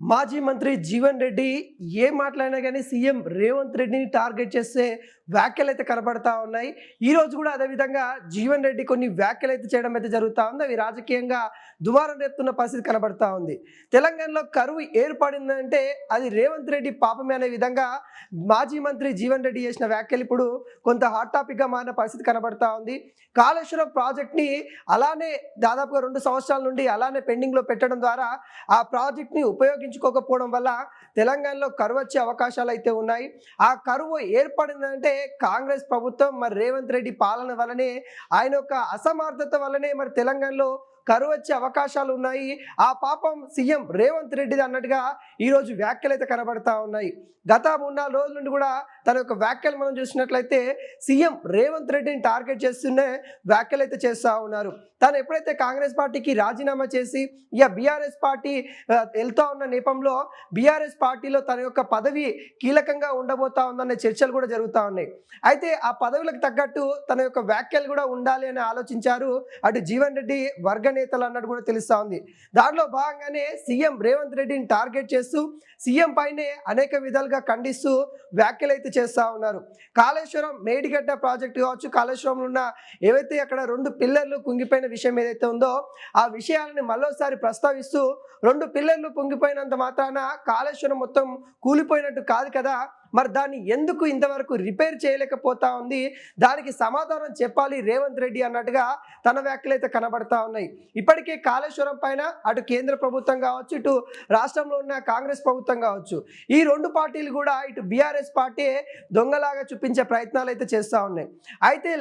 మాజీ మంత్రి జీవన్ రెడ్డి ఏం మాట్లాడినా గానీ సీఎం రేవంత్ రెడ్డిని టార్గెట్ చేసే వ్యాఖ్యలైతే కనబడతా ఉన్నాయి. ఈరోజు కూడా అదే విధంగా జీవన్ రెడ్డి కొన్ని వ్యాఖ్యలైతే చేయడం అయితే జరుగుతా ఉంది. అవి రాజకీయంగా దుమారం రేపుతున్న పరిస్థితి కనబడతా ఉంది. తెలంగాణలో కరువు ఏర్పడిందంటే అది రేవంత్ రెడ్డి పాపమే అనే విధంగా మాజీ మంత్రి జీవన్ రెడ్డి చేసిన వ్యాఖ్యలు ఇప్పుడు కొంత హాట్ టాపిక్గా మారిన పరిస్థితి కనబడతా ఉంది. కాళేశ్వరం ప్రాజెక్ట్ని అలానే దాదాపుగా 2 సంవత్సరాల నుండి అలానే పెండింగ్లో పెట్టడం ద్వారా ఆ ప్రాజెక్ట్ని ఉపయోగించుకోకపోవడం వల్ల తెలంగాణలో కరువు వచ్చే అవకాశాలు అయితే ఉన్నాయి. ఆ కరువు ఏర్పడిందంటే కాంగ్రెస్ ప్రభుత్వం మరి రేవంత్ రెడ్డి పాలన వల్లనే, ఆయన యొక్క అసమర్థత వల్లనే మరి తెలంగాణలో కరువు వచ్చే అవకాశాలు ఉన్నాయి. ఆ పాపం సీఎం రేవంత్ రెడ్డిది అన్నట్టుగా ఈరోజు వ్యాఖ్యలు అయితే కనబడతా ఉన్నాయి. గత 3-4 రోజుల నుండి కూడా తన యొక్క వ్యాఖ్యలు మనం చూసినట్లయితే సీఎం రేవంత్ రెడ్డిని టార్గెట్ చేస్తూనే వ్యాఖ్యలు అయితే చేస్తూ ఉన్నారు. తను ఎప్పుడైతే కాంగ్రెస్ పార్టీకి రాజీనామా చేసి ఇక బీఆర్ఎస్ పార్టీ వెళ్తూ ఉన్న నేపథ్యంలో బీఆర్ఎస్ పార్టీలో తన యొక్క పదవి కీలకంగా ఉండబోతా ఉందనే చర్చలు కూడా జరుగుతూ ఉన్నాయి. అయితే ఆ పదవులకు తగ్గట్టు తన యొక్క వ్యాఖ్యలు కూడా ఉండాలి అని ఆలోచించారు అటు జీవన్ రెడ్డి వర్గ నేతలు అన్నట్టు కూడా తెలుస్తూ ఉంది. దాంట్లో భాగంగానే సీఎం రేవంత్ రెడ్డిని టార్గెట్ చేస్తూ సీఎం పైనే అనేక విధాలుగా ఖండిస్తూ వ్యాఖ్యలు అయితే చేస్తూ ఉన్నారు. కాళేశ్వరం మేడిగడ్డ ప్రాజెక్టు కావచ్చు, కాళేశ్వరంలో ఉన్న ఏవైతే అక్కడ 2 పిల్లర్లు కుంగిపోయిన విషయం ఏదైతే ఉందో ఆ విషయాలను మరోసారి ప్రస్తావిస్తూ 2 పిల్లర్లు కుంగిపోయినంత మాత్రాన కాళేశ్వరం మొత్తం కూలిపోయినట్టు కాదు కదా, మరి దాన్ని ఎందుకు ఇంతవరకు రిపేర్ చేయలేకపోతా ఉంది, దానికి సమాధానం చెప్పాలి రేవంత్ రెడ్డి అన్నట్టుగా తన వ్యాఖ్యలు అయితే కనబడతా ఉన్నాయి. ఇప్పటికే కాళేశ్వరం పైన అటు కేంద్ర ప్రభుత్వం కావచ్చు, ఇటు రాష్ట్రంలో ఉన్న కాంగ్రెస్ ప్రభుత్వం కావచ్చు, ఈ 2 పార్టీలు కూడా ఇటు బీఆర్ఎస్ పార్టీ దొంగలాగా చూపించే ప్రయత్నాలు అయితే చేస్తూ ఉన్నాయి. అయితే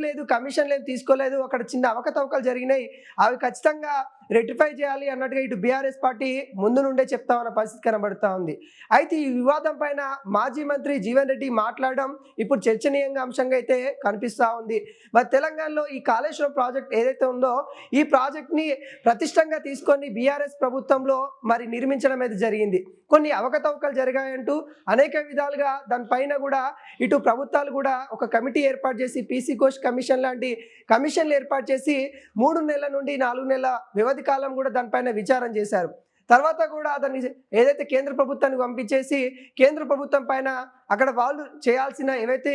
లేదు కమిషన్లు ఏం తీసుకోలేదు, అక్కడ చిన్న అవకతవకలు జరిగినాయి, అవి ఖచ్చితంగా రెక్టిఫై చేయాలి అన్నట్టుగా ఇటు బీఆర్ఎస్ పార్టీ ముందు నుండే చెప్తామన్న పరిస్థితి కనబడతా ఉంది. అయితే ఈ వివాదం పైన మాజీ మంత్రి జీవన్ రెడ్డి మాట్లాడడం ఇప్పుడు చర్చనీయంగా అంశంగా అయితే కనిపిస్తూ ఉంది. మరి తెలంగాణలో ఈ కాళేశ్వరం ప్రాజెక్ట్ ఏదైతే ఉందో ఈ ప్రాజెక్ట్ని ప్రతిష్టంగా తీసుకొని బీఆర్ఎస్ ప్రభుత్వంలో మరి నిర్మించడం అయితే జరిగింది. కొన్ని అవకతవకలు జరిగాయంటూ అనేక విధాలుగా దానిపైన కూడా ఇటు ప్రభుత్వాలు కూడా ఒక కమిటీ ఏర్పాటు చేసి పీసీ ఘోష్ కమిషన్ లాంటి కమిషన్లు ఏర్పాటు చేసి 3 నెలల నుండి 4 నెలల వ్యవధి కాలం కూడా దానిపైన విచారణ చేశారు. తర్వాత కూడా దాన్ని ఏదైతే కేంద్ర ప్రభుత్వానికి పంపించేసి కేంద్ర ప్రభుత్వం పైన అక్కడ వాళ్ళు చేయాల్సిన ఏవైతే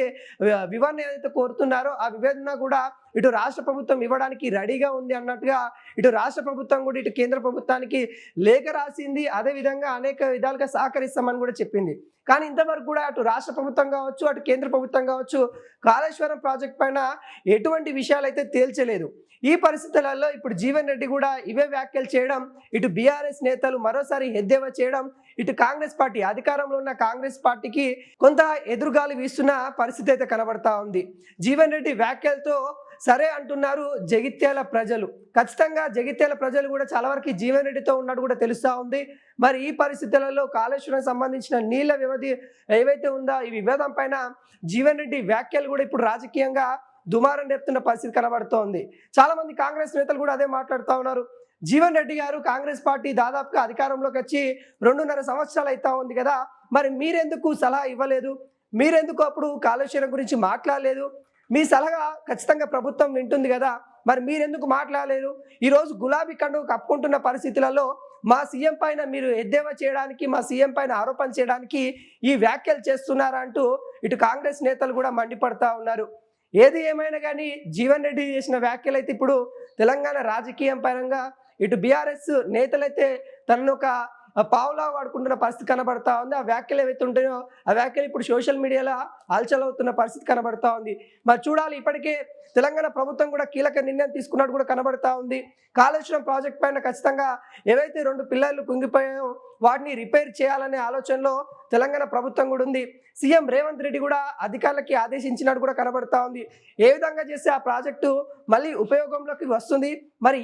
వివరణ ఏదైతే కోరుతున్నారో ఆ వివరణ కూడా ఇటు రాష్ట్ర ప్రభుత్వం ఇవ్వడానికి రెడీగా ఉంది అన్నట్టుగా ఇటు రాష్ట్ర ప్రభుత్వం కూడా ఇటు కేంద్ర ప్రభుత్వానికి లేఖ రాసింది. అదేవిధంగా అనేక విధాలుగా సహకరిస్తామని కూడా చెప్పింది. కానీ ఇంతవరకు కూడా అటు రాష్ట్ర ప్రభుత్వం కావచ్చు, అటు కేంద్ర ప్రభుత్వం కావచ్చు కాళేశ్వరం ప్రాజెక్ట్ పైన ఎటువంటి విషయాలు అయితే తేల్చలేదు. ఈ పరిస్థితులలో ఇప్పుడు జీవన్ రెడ్డి కూడా ఇవే వ్యాఖ్యలు చేయడం, ఇటు బీఆర్ఎస్ నేతలు మరోసారి ఎద్దేవా చేయడం, ఇటు కాంగ్రెస్ పార్టీ అధికారంలో ఉన్న కాంగ్రెస్ పార్టీకి కొంత ఎదురుగాలి వీస్తున్న పరిస్థితి అయితే కనబడతా ఉంది. జీవన్ రెడ్డి వ్యాఖ్యలతో సరే అంటున్నారు జగిత్యాల ప్రజలు. ఖచ్చితంగా జగిత్యాల ప్రజలు కూడా చాలా వరకు జీవన్ రెడ్డితో ఉన్నట్టు కూడా తెలుస్తూ ఉంది. మరి ఈ పరిస్థితులలో కాళేశ్వరం సంబంధించిన నీళ్ల వ్యవధి ఏవైతే ఉందో ఈ వివాదం పైన జీవన్ రెడ్డి వ్యాఖ్యలు కూడా ఇప్పుడు రాజకీయంగా దుమారం రేపుతున్న పరిస్థితి కనబడుతోంది. చాలా మంది కాంగ్రెస్ నేతలు కూడా అదే మాట్లాడుతూ ఉన్నారు. జీవన్ రెడ్డి గారు కాంగ్రెస్ పార్టీ దాదాపుగా అధికారంలోకి వచ్చి 2.5 సంవత్సరాలు అవుతా ఉంది కదా, మరి మీరెందుకు సలహా ఇవ్వలేదు, మీరెందుకు అప్పుడు కాళేశ్వరం గురించి మాట్లాడలేదు, మీ సలహా ఖచ్చితంగా ప్రభుత్వం వింటుంది కదా, మరి మీరెందుకు మాట్లాడలేదు, ఈరోజు గులాబీ కండువ కప్పుకుంటున్న పరిస్థితులలో మా సీఎం పైన మీరు ఎద్దేవా చేయడానికి, మా సీఎం పైన ఆరోపణ చేయడానికి ఈ వ్యాఖ్యలు చేస్తున్నారా అంటూ ఇటు కాంగ్రెస్ నేతలు కూడా మండిపడతా ఉన్నారు. ఏది ఏమైనా కానీ జీవన్ రెడ్డి చేసిన వ్యాఖ్యలు అయితే ఇప్పుడు తెలంగాణ రాజకీయం పరంగా ఇటు బీఆర్ఎస్ నేతలైతే తనను ఒక పావులా వాడుకుంటున్న పరిస్థితి కనబడతా ఉంది. ఆ వ్యాఖ్యలు ఏవైతే ఉంటాయో ఆ వ్యాఖ్యలు ఇప్పుడు సోషల్ మీడియాలో హల్చలవుతున్న పరిస్థితి కనబడతా ఉంది. మరి చూడాలి, ఇప్పటికే తెలంగాణ ప్రభుత్వం కూడా కీలక నిర్ణయం తీసుకున్నట్టు కూడా కనబడతా ఉంది. కాళేశ్వరం ప్రాజెక్ట్ పైన ఖచ్చితంగా ఏవైతే 2 పిల్లర్లు కుంగిపోయాయో వాటిని రిపేర్ చేయాలనే ఆలోచనలో తెలంగాణ ప్రభుత్వం కూడా ఉంది. సీఎం రేవంత్ రెడ్డి కూడా అధికారులకి ఆదేశించినట్టు కూడా కనబడతా ఉంది. ఏ విధంగా చేస్తే ఆ ప్రాజెక్టు మళ్ళీ ఉపయోగంలోకి వస్తుంది, మరి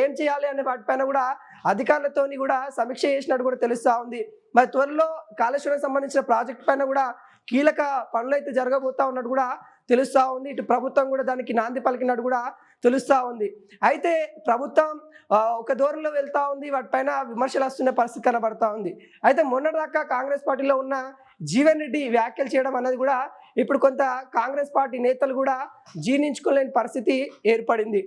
ఏం చేయాలి అనే వాటిపైన కూడా అధికారులతోని కూడా సమీక్ష చేసినట్టు కూడా తెలుస్తూ ఉంది. మరి త్వరలో కాళేశ్వరం సంబంధించిన ప్రాజెక్ట్ పైన కూడా కీలక పనులు అయితే జరగబోతా ఉన్నట్టు కూడా తెలుస్తూ ఉంది. ఇటు ప్రభుత్వం కూడా దానికి నాంది పలికినట్టు కూడా తెలుస్తూ ఉంది. అయితే ప్రభుత్వం ఒక ధోరణిలో వెళ్తూ ఉంది, వాటిపైన విమర్శలు వస్తున్న పరిస్థితి కనబడతా ఉంది. అయితే మొన్నటిదాకా కాంగ్రెస్ పార్టీలో ఉన్న జీవన్ రెడ్డి వ్యాఖ్యలు చేయడం అన్నది కూడా ఇప్పుడు కొంత కాంగ్రెస్ పార్టీ నేతలు కూడా జీర్ణించుకోలేని పరిస్థితి ఏర్పడింది.